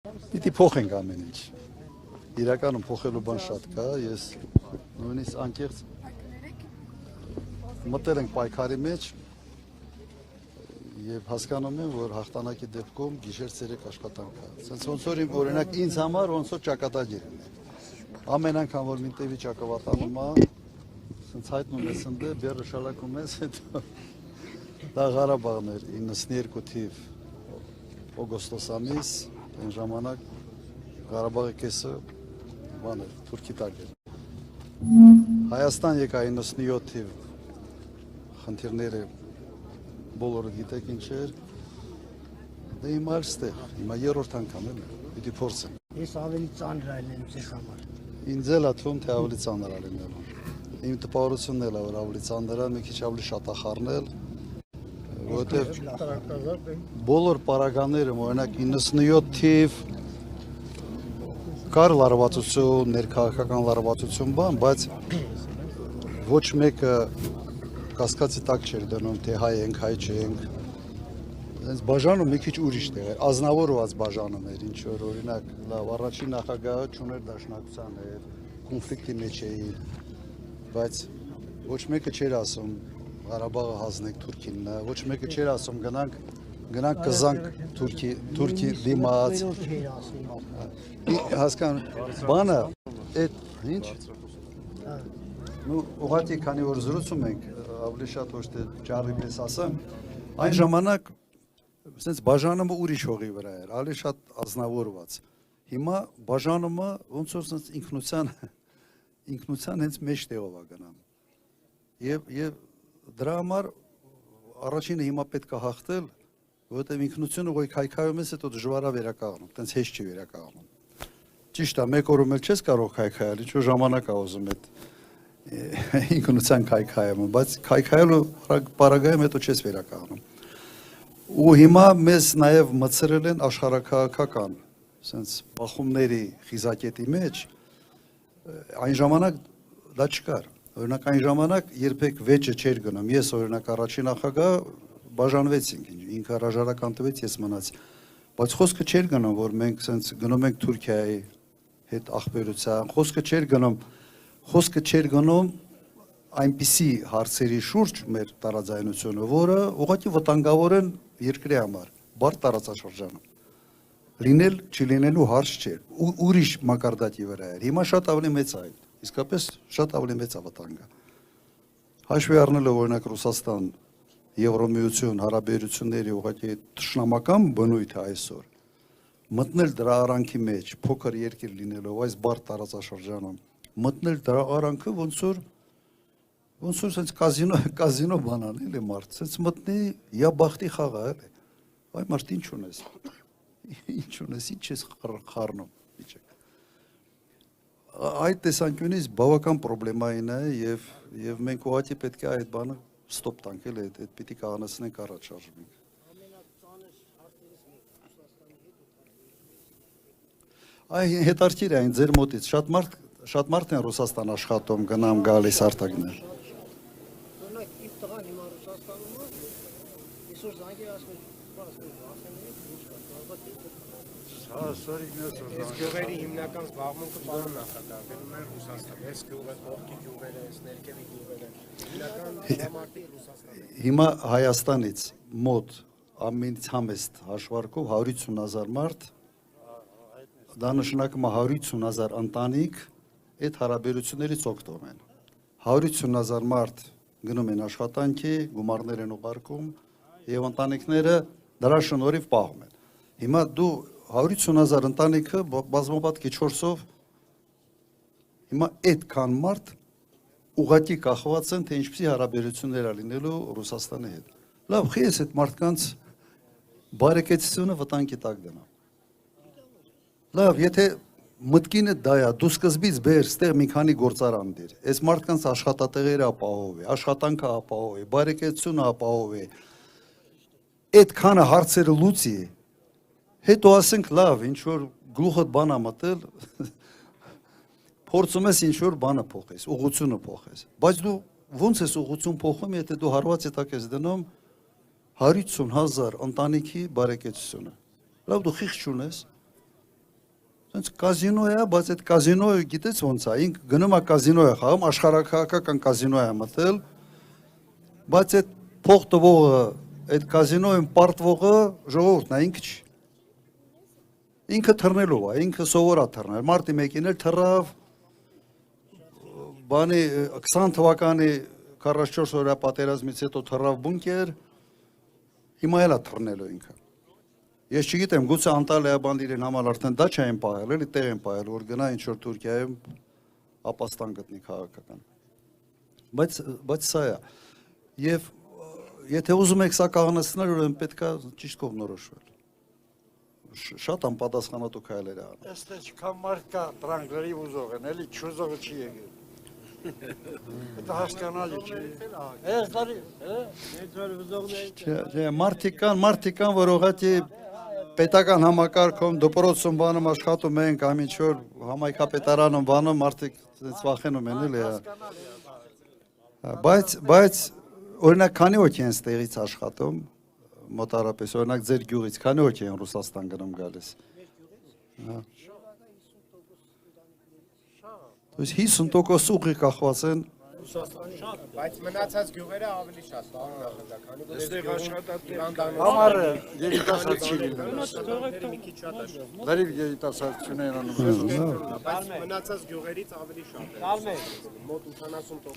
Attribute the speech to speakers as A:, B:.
A: Պիտի փոխենք ամեն ինչ։ Իրականում փոխելու բան շատ կա, ես նույնիսկ անկեղծ մտել ենք պայքարի մեջ եւ հասկանում եմ, որ հաղթանակի դեպքում գիշեր-ցերեկ աշխատանք կա։ Սենց ոնց որ օրինակ ինձ համար ոնց որ ճակատագիրն է։ Ամեն անգամ որ մինտեվի ճակատանում է, սենց հայտնում ես ընդ բերը շալակում ես, հետո դա Ղարաբաղն էր 92 թիվ օգոստոս ամիս, այն ժամանակ Ղարաբաղի կեսը բան էր, թուրքի տակ էր։ Հայաստան եկա 97 թիվ խնդիրները բոլորը գիտեք ինչ էր, դե հիմա էլ ստեղ, հիմա երրորդ անգամ եմ, պիտի փորձեմ։
B: Ես ավելի ծանր այլեմ ձեզ համար։
A: Ինձ էլ է թվում, թե ավելի ծանր ալինելու։ Իմ տպավորությունն էլ է, որ ավելի ծանր է, մի քիչ ավելի շատ է խառնել, որովհետև բոլոր պարագաները, օրինակ 97 թիվ կար լարվածություն, ներքաղաքական լարվածություն բան, բայց ոչ մեկը կասկածի տակ չէր դնում, թե հայ ենք, հայ չենք։ Հենց բաժանում մի քիչ ուրիշ տեղ էր, ազնվորված բաժանում էր, ինչ որ օրինակ լավ առաջին նախագահը չուներ դաշնակցության էր, կոնֆլիկտի մեջ էին, բայց ոչ մեկը չէր ասում Ղարաբաղը հանձնենք Թուրքինն է, ոչ մեկը չէր ասում գնանք կզանք Թուրքի դիմաց։ Հասկան, բանը այդ ինչ ուղղակի քանի որ զրուցում ենք, ավելի շատ ոչ թե ճառի պես ասեմ, այն ժամանակ sense բաժանումը ուրիշ հողի վրա էր, ավելի շատ ազնվորված։ Հիմա բաժանումը ոնց որ sense ինքնության հենց մեջ տեղով է գնամ։ Եվ դրա համար առաջինը հիմա պետք է հաղթել, որովհետև ինքնությունը ուղղակի քայքայում ես, հետո դժվար է վերականգնում, տենց հեշտ չի վերականգնում։ Ճիշտ է, մեկ օրում էլ չես կարող քայքայել, ինչ որ ժամանակ է ուզում այդ ինքնության քայքայումը, բայց քայքայելու պարագայում հետո չես վերականգնում։ Ու հիմա մեզ նաև մցրել են աշխարհաքաղաքական, ասենց բախումների խիզակետի մեջ, այն ժամանակ դա չկար։ Օրինակ այն ժամանակ երբեք վեճը չէր գնում։ Ես օրինակ առաջին նախագահ բաժանվեցինք, ինքը հրաժարական տվեց, ես մնացի։ Բայց խոսքը չէր գնում, որ մենք ասենց գնում ենք Թուրքիայի հետ ախբերության, խոսքը չէր գնում այնպիսի հարցերի շուրջ մեր տարաձայնությունը, որը ուղղակի վտանգավոր են երկրի համար, բարդ տարածաշրջանում։ Լինել չլինելու հարց չէր, ուրիշ մակարդակի վրա էր։ Հիմա շատ ավելի մեծ է, իսկապես շատ ավելի մեծ է վտանգը։ Հաշվի առնելով օրինակ Ռուսաստան, Եվրոմիություն, հարաբերությունների ուղղակի թշնամական բնույթ է այսօր, մտնել դրա արանքի մեջ, փոքր երկիր լինելով այս բարդ տարածաշրջանում, մտնել դրա արանքը ոնց որ sense կազինո բանան էլի մարդ, sense մտնի յա բախտի խաղա էլի։ Այ մարդ ինչ ունես։ Ինչ ունես, ինչ ես խառնում, իջեք։ Այդ տեսանկյունից բավական պրոբլեմային է եւ մենք ուղղակի պետք է այդ բանը ստոպ տանք էլ այդ պիտի կանացնենք առաջ շարժվենք։ Այ հետարքիր է այն ձեր մոտից շատ մարդ են Ռուսաստան աշխատում գնամ գալիս արտագնել։
B: Օրինակ իմ տղան հիմա Ռուսաստանում է, այսօր զանգեր ասում
C: Այս գյուղերի հիմնական զբաղմունքը պարոն նախագահ, գնում են Ռուսաստան, այս գյուղը, կողքի գյուղերը, այս ներքևի գյուղերը, հիմնական համարտի Ռուսաստան։
A: Հիմա Հայաստանից մոտ ամենից համեստ հաշվարկով 150,000 մարդ, դա նշանակում է 150,000 ընտանիք այդ հարաբերություններից օգտվում են։ 150,000 մարդ գնում են աշխատանքի, գումարներ են ուղարկում եւ ընտանիքները դրա շնորհիվ պահում են։ Հիմա դու 150,000 ընտանիքը բազմապատկի 4-ով հիմա այդքան մարդ ուղղակի կախված են, թե ինչպիսի հարաբերություններ է լինելու Ռուսաստանի հետ։ Լավ, խես այդ մարդկանց բարեկեցությունը վտանգի տակ դնա։ Լավ, եթե մտքինը դա է, դու սկզբից բեր, ստեղ մի քանի գործարան դեր, այս մարդկանց աշխատատեղերը ապահովի, աշխատանքը ապահովի, բարեկեցությունը ապահովի, այդքանը հարցերը լուծի, հետո ասենք լավ, ինչ որ գլուխդ բան է մտել, փորձում ես ինչ որ բանը փոխես, ուղղությունը փոխես, բայց դու ոնց ես ուղղություն փոխում, եթե դու հարվածի տակ ես դնում 150,000 ընտանիքի բարեկեցությունը։ Լավ, դու խիղճ չունես, Սենց կազինո է, բայց այդ կազինոյը գիտես ոնց է, ինք գնում է կազինո է խաղում, աշխարհակահաղական կազինո է մտել, բայց այդ փող տվողը, այդ կազինոյին պարտվողը ժողովուրդն է, ինքը չի։ Ինքը թռնելով է, ինքը սովոր է թռնել, մարտի մեկին էլ թռավ, բանի 20 թվականի 44 օրյա պատերազմից հետո թռավ բունկեր, հիմա էլ է թռնելու ինքը։ Ես չգիտեմ, գուցե Անտալիա բանդիրին համար արդեն դա չեն պահել, էլի տեղ են պահել, որ գնա ինչ որ Թուրքիայում ապաստան գտնի քաղաքական։ Բայց սա է։ Եվ եթե ուզում եք սա կաղնեցնել, ուրեմն պետք է ճիշտ կողմնորոշվել։ Շատ անպատասխանատու քայլեր է անում։
D: Այստեղ չկա մարդ կա տրանքների ուզող են, էլի չուզողը չի եկել։ Դա հասկանալի չի։ Այս տարի,
A: Մարդիկ կան, որ ուղղակի պետական համակարգում դպրոցում բանում աշխատում են կամ ինչ որ համայնքապետարանում բանում մարդիկ այնպես վախենում են էլի։ Բայց օրինակ քանի հոգի են ստեղից աշխատում մոտարապես օրինակ ձեր գյուղից քանի հոգի են Ռուսաստան գնում գալիս։ То есть 50% ուղի կախված են
C: Բայց մնացած գյուղերը ավելի շատ բան նախնդակ, քանի որ
D: այստեղ աշխատատեղ
C: Հանդանում
D: համարը երիտասարդ չի լինում։
C: մի քիչ շատ է։
D: Լրիվ երիտասարդություն են անում։
C: Բայց մնացած գյուղերից ավելի շատ է։ Մոտ 80%